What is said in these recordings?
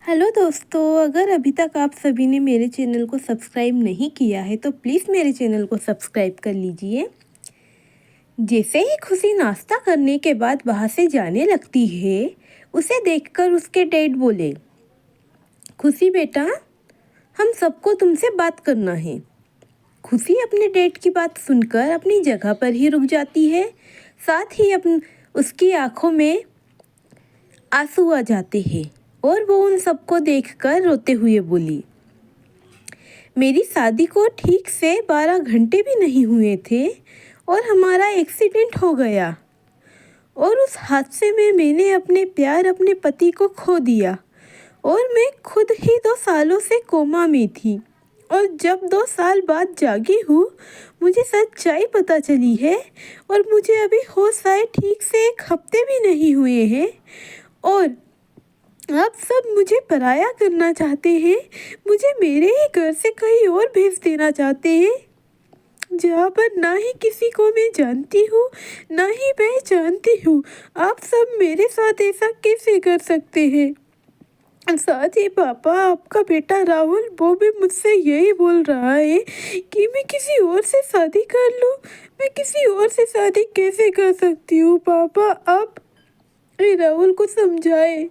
Hello दोस्तों, अगर अभी तक आप सभी ने मेरे चैनल को सब्सक्राइब नहीं किया है तो प्लीज़ मेरे चैनल को सब्सक्राइब कर लीजिए। जैसे ही खुशी नाश्ता करने के बाद वहाँ से जाने लगती है, उसे देखकर उसके डैड बोले, खुशी बेटा, हम सबको तुमसे बात करना है। खुशी अपने डैड की बात सुनकर अपनी जगह पर ही रुक जाती है। साथ ही उसकी आंखों में आंसू आ जाते हैं और वो उन सबको देखकर रोते हुए बोली, मेरी शादी को ठीक से 12 घंटे भी नहीं हुए थे और हमारा एक्सीडेंट हो गया और उस हादसे में मैंने अपने पति को खो दिया और मैं खुद ही 2 सालों से कोमा में थी और जब 2 साल बाद जागी हूँ मुझे सच्चाई पता चली है और मुझे अभी होश आए ठीक से 1 हफ्ते भी नहीं हुए हैं और आप सब मुझे पराया करना चाहते हैं। मुझे मेरे ही घर से कहीं और भेज देना चाहते हैं, जहाँ पर ना ही किसी को मैं जानती हूँ ना ही मैं जानती हूँ। आप सब मेरे साथ ऐसा कैसे कर सकते हैं। साथ ही पापा, आपका बेटा राहुल वो भी मुझसे यही बोल रहा है कि मैं किसी और से शादी कर लूँ। मैं किसी और से शादी कैसे कर सकती हूँ पापा, आप राहुल को समझाए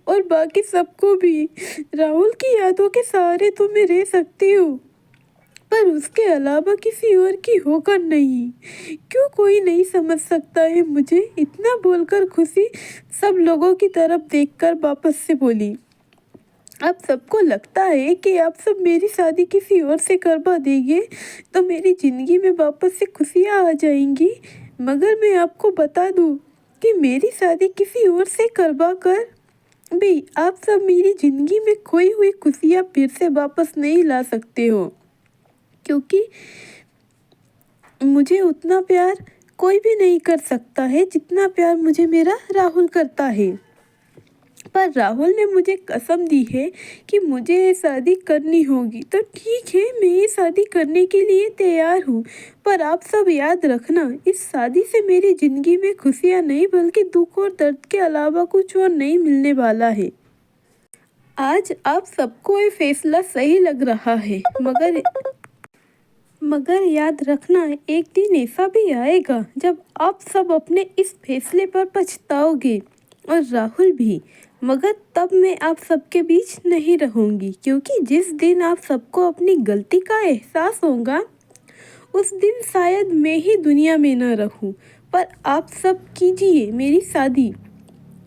और बाकी सबको भी। राहुल की यादों के सहारे तो मैं रह सकती हूँ पर उसके अलावा किसी और की होकर नहीं। क्यों कोई नहीं समझ सकता है मुझे। इतना बोलकर खुशी सब लोगों की तरफ देखकर वापस से बोली, अब सबको लगता है कि आप सब मेरी शादी किसी और से करवा देंगे तो मेरी ज़िंदगी में वापस से खुशियाँ आ जाएंगी, मगर मैं आपको बता दूँ कि मेरी शादी किसी और से करवा कर भी आप सब मेरी ज़िंदगी में खोई हुई खुशियाँ फिर से वापस नहीं ला सकते हो, क्योंकि मुझे उतना प्यार कोई भी नहीं कर सकता है जितना प्यार मुझे मेरा राहुल करता है। पर राहुल ने मुझे कसम दी है कि मुझे ये शादी करनी होगी, तो ठीक है, मैं ये शादी करने के लिए तैयार हूँ। पर आप सब याद रखना, इस शादी से मेरी ज़िंदगी में खुशियाँ नहीं बल्कि दुख और दर्द के अलावा कुछ और नहीं मिलने वाला है। आज आप सबको ये फैसला सही लग रहा है, मगर याद रखना, एक दिन ऐसा भी आएगा जब आप सब अपने इस फैसले पर पछताओगे और राहुल भी। मगर तब मैं आप सबके बीच नहीं रहूँगी, क्योंकि जिस दिन आप सबको अपनी गलती का एहसास होगा उस दिन शायद मैं ही दुनिया में न रहूँ। पर आप सब कीजिए मेरी शादी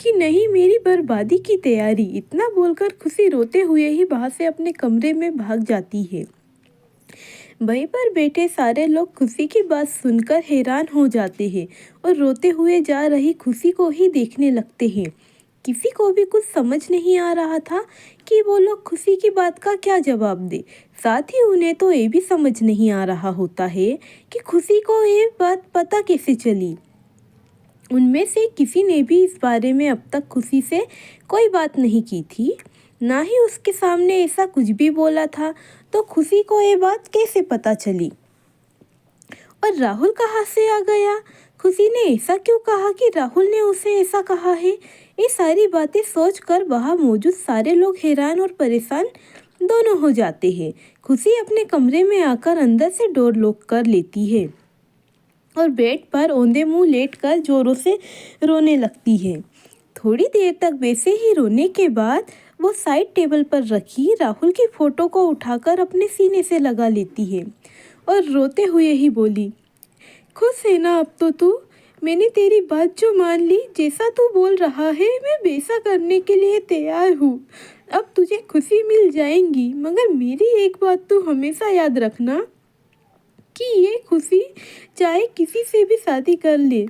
कि नहीं मेरी बर्बादी की तैयारी। इतना बोलकर खुशी रोते हुए ही वहाँ से अपने कमरे में भाग जाती है। वहीं पर बैठे सारे लोग खुशी की बात सुनकर हैरान हो जाते हैं और रोते हुए जा रही खुशी को ही देखने लगते हैं। किसी को भी कुछ समझ नहीं आ रहा था कि वो लोग खुशी की बात का क्या जवाब दे। साथ ही उन्हें तो ये भी समझ नहीं आ रहा होता है कि खुशी को ये बात पता कैसे चली। उनमें से किसी ने भी इस बारे में अब तक खुशी से कोई बात नहीं की थी, ना ही उसके सामने ऐसा कुछ भी बोला था, तो खुशी को ये बात कैसे पता चली। और राहुल कहाँ से आ गया। खुशी ने ऐसा क्यों कहा कि राहुल ने उसे ऐसा कहा है। ये सारी बातें सोचकर वहाँ मौजूद सारे लोग हैरान और परेशान दोनों हो जाते हैं। खुशी अपने कमरे में आकर अंदर से डोर लॉक कर लेती है और बेड पर औंधे मुंह लेटकर जोरों से रोने लगती है। थोड़ी देर तक वैसे ही रोने के बाद वो साइड टेबल पर रखी राहुल की फोटो को उठाकर अपने सीने से लगा लेती है और रोते हुए ही बोली, खुश है ना अब तो तू। मैंने तेरी बात जो मान ली, जैसा तू बोल रहा है मैं वैसा करने के लिए तैयार हूँ। अब तुझे खुशी मिल जाएंगी, मगर मेरी एक बात तू हमेशा याद रखना कि ये खुशी चाहे किसी से भी शादी कर ले,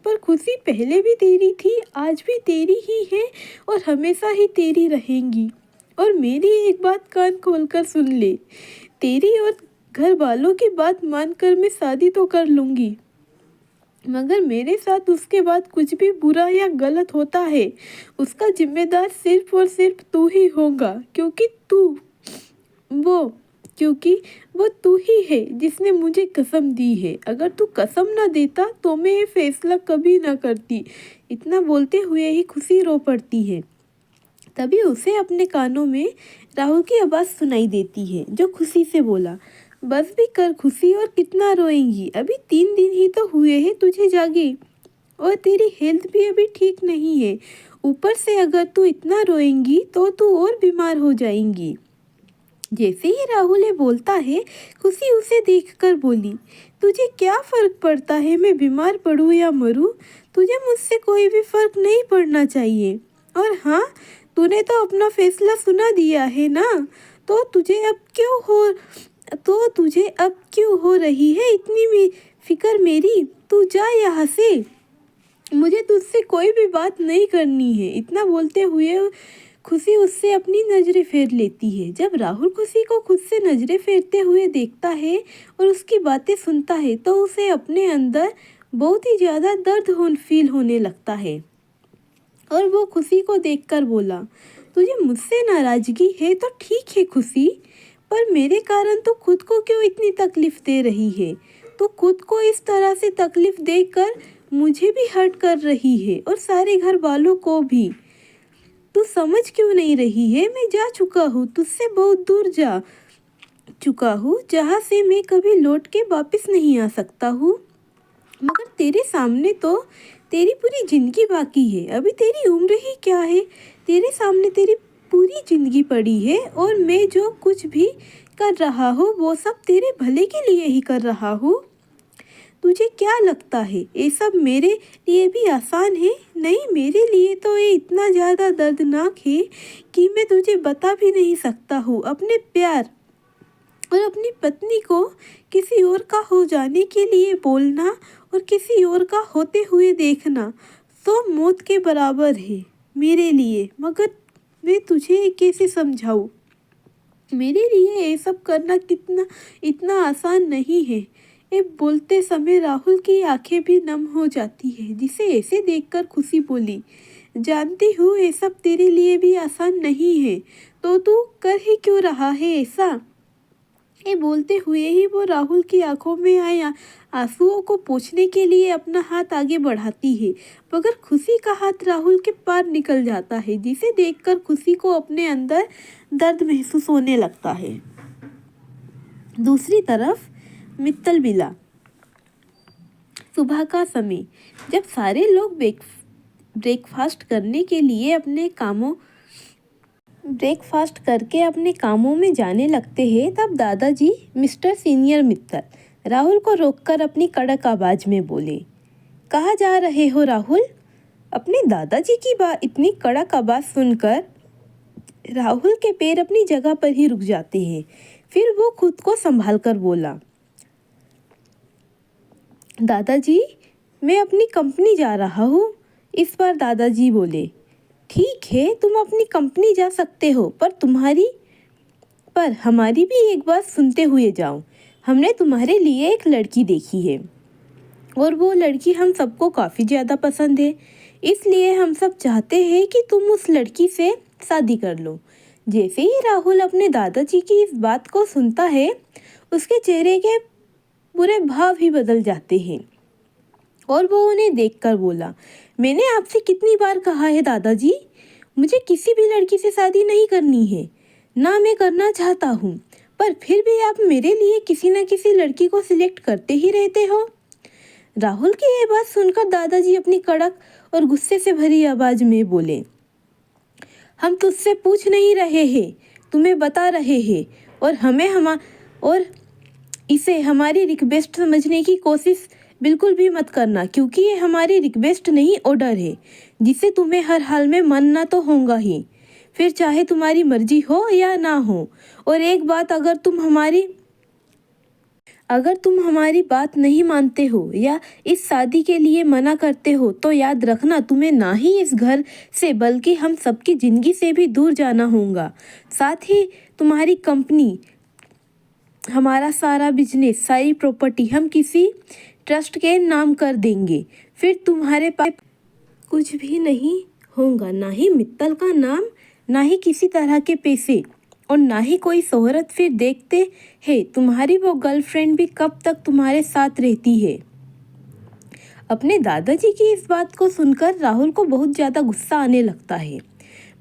पर खुशी पहले भी तेरी थी, आज भी तेरी ही है और हमेशा ही तेरी रहेंगी। और मेरी एक बात कान खोलकर सुन ले, तेरी और घर वालों की बात मानकर मैं शादी तो कर लूँगी, मगर मेरे साथ उसके बाद कुछ भी बुरा या गलत होता है उसका जिम्मेदार सिर्फ और सिर्फ तू ही होगा, वो क्योंकि वो तू ही है जिसने मुझे कसम दी है। अगर तू कसम ना देता तो मैं ये फैसला कभी ना करती। इतना बोलते हुए ही खुशी रो पड़ती है। तभी उसे अपने कानों में राहुल की आवाज़ सुनाई देती है, जो खुशी से बोला, बस भी कर खुशी, और कितना रोएंगी, अभी 3 दिन ही तो हुए हैं तुझे जागे, और तेरी हेल्थ भी अभी ठीक नहीं है। ऊपर से अगर तू इतना रोएंगी तो तू और बीमार हो जाएंगी। जैसे ही राहुल ये बोलता है, खुशी उसे देखकर बोली, तुझे क्या फ़र्क पड़ता है मैं बीमार पड़ूँ या मरूँ? तुझे मुझसे कोई भी फ़र्क नहीं पड़ना चाहिए। और हाँ, तूने तो अपना फैसला सुना दिया है ना, तो तुझे अब क्यों हो रही है इतनी फिक्र मेरी? तू जा यहाँ से, मुझे तुझसे कोई भी बात नहीं करनी है। इतना बोलते हुए खुशी उससे अपनी नज़रें फेर लेती है। जब राहुल खुशी को खुद से नज़रें फेरते हुए देखता है और उसकी बातें सुनता है, तो उसे अपने अंदर बहुत ही ज़्यादा दर्द फील होने लगता है। और वो खुशी को देखकर बोला, तुझे मुझसे नाराज़गी है तो ठीक है खुशी, पर मेरे कारण तो खुद को क्यों इतनी तकलीफ़ दे रही है? तो खुद को इस तरह से तकलीफ़ देकर मुझे भी हर्ट कर रही है और सारे घर वालों को भी। तू समझ क्यों नहीं रही है? मैं जा चुका हूँ, तुझसे बहुत दूर जा चुका हूँ, जहाँ से मैं कभी लौट के वापस नहीं आ सकता हूँ। मगर तेरे सामने तो तेरी पूरी ज़िंदगी बाकी है। अभी तेरी उम्र ही क्या है? तेरे सामने तेरी पूरी ज़िंदगी पड़ी है, और मैं जो कुछ भी कर रहा हूँ वो सब तेरे भले के लिए ही कर रहा हूँ। तुझे क्या लगता है ये सब मेरे लिए भी आसान है? नहीं, मेरे लिए तो ये इतना ज़्यादा दर्दनाक है कि मैं तुझे बता भी नहीं सकता हूँ। अपने प्यार और अपनी पत्नी को किसी और का हो जाने के लिए बोलना और किसी और का होते हुए देखना तो मौत के बराबर है मेरे लिए। मगर मैं तुझे कैसे समझाऊँ? मेरे लिए ये सब करना इतना आसान नहीं है। ये बोलते समय राहुल की आंखें भी नम हो जाती है, जिसे ऐसे देखकर खुशी बोली, जानती हूँ ये सब तेरे लिए भी आसान नहीं है, तो तू कर ही क्यों रहा है ऐसा? ये बोलते हुए ही वो राहुल की आंखों में आए आंसुओं को पोंछने के लिए अपना हाथ आगे बढ़ाती है, मगर खुशी का हाथ राहुल के पार निकल जाता है, जिसे देखकर खुशी को अपने अंदर दर्द महसूस होने लगता है। दूसरी तरफ मित्तल विला। सुबह का समय, जब सारे लोग ब्रेकफास्ट करके अपने कामों में जाने लगते हैं, तब दादाजी मिस्टर सीनियर मित्तल राहुल को रोककर अपनी कड़क आवाज में बोले, कहाँ जा रहे हो राहुल? अपने दादाजी की इतनी कड़क आवाज सुनकर राहुल के पैर अपनी जगह पर ही रुक जाते हैं। फिर वो खुद को संभाल कर बोला, दादाजी, मैं अपनी कंपनी जा रहा हूँ। इस बार दादाजी बोले, ठीक है, तुम अपनी कंपनी जा सकते हो, पर हमारी भी एक बात सुनते हुए जाओ। हमने तुम्हारे लिए एक लड़की देखी है, और वो लड़की हम सबको काफ़ी ज़्यादा पसंद है, इसलिए हम सब चाहते हैं कि तुम उस लड़की से शादी कर लो। जैसे ही राहुल अपने दादाजी की इस बात को सुनता है, उसके चेहरे के पूरे भाव ही बदल जाते हैं, और वो उन्हें देखकर बोला, मैंने आपसे कितनी बार कहा है दादाजी, मुझे किसी भी लड़की से शादी नहीं करनी है, ना मैं करना चाहता हूँ, पर फिर भी आप मेरे लिए किसी न किसी लड़की को सिलेक्ट करते ही रहते हो। राहुल की ये बात सुनकर दादाजी अपनी कड़क और गुस्से से भरी आवाज में बोले, हम तुझसे पूछ नहीं रहे हैं, तुम्हें बता रहे हैं, और इसे हमारी रिक्वेस्ट समझने की कोशिश बिल्कुल भी मत करना, क्योंकि ये हमारी रिक्वेस्ट नहीं, ऑर्डर है, जिसे तुम्हें हर हाल में मानना तो होगा ही, फिर चाहे तुम्हारी मर्जी हो या ना हो। और एक बात, अगर तुम हमारी बात नहीं मानते हो या इस शादी के लिए मना करते हो, तो याद रखना, तुम्हें ना ही इस घर से बल्कि हम सबकी ज़िंदगी से भी दूर जाना होगा। साथ ही तुम्हारी कंपनी, हमारा सारा बिजनेस, सारी प्रॉपर्टी हम किसी ट्रस्ट के नाम कर देंगे। फिर तुम्हारे पास कुछ भी नहीं होगा, ना ही मित्तल का नाम, ना ही किसी तरह के पैसे, और ना ही कोई शोहरत। फिर देखते हैं तुम्हारी वो गर्लफ्रेंड भी कब तक तुम्हारे साथ रहती है। अपने दादाजी की इस बात को सुनकर राहुल को बहुत ज़्यादा गुस्सा आने लगता है,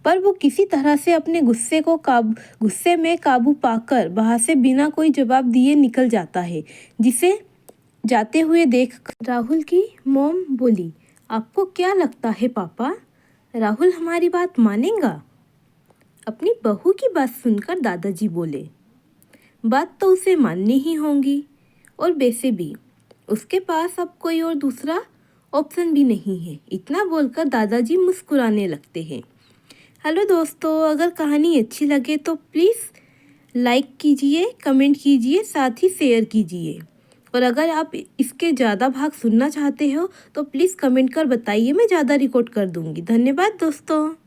पर वो किसी तरह से अपने गुस्से में काबू पाकर वहाँ से बिना कोई जवाब दिए निकल जाता है, जिसे जाते हुए देख राहुल की मॉम बोली, आपको क्या लगता है पापा, राहुल हमारी बात मानेगा? अपनी बहू की बात सुनकर दादाजी बोले, बात तो उसे माननी ही होगी, और वैसे भी उसके पास अब कोई और दूसरा ऑप्शन भी नहीं है। इतना बोलकर दादाजी मुस्कुराने लगते हैं। हेलो दोस्तों, अगर कहानी अच्छी लगे तो प्लीज़ लाइक कीजिए, कमेंट कीजिए, साथ ही शेयर कीजिए। और अगर आप इसके ज़्यादा भाग सुनना चाहते हो तो प्लीज़ कमेंट कर बताइए, मैं ज़्यादा रिकॉर्ड कर दूँगी। धन्यवाद दोस्तों।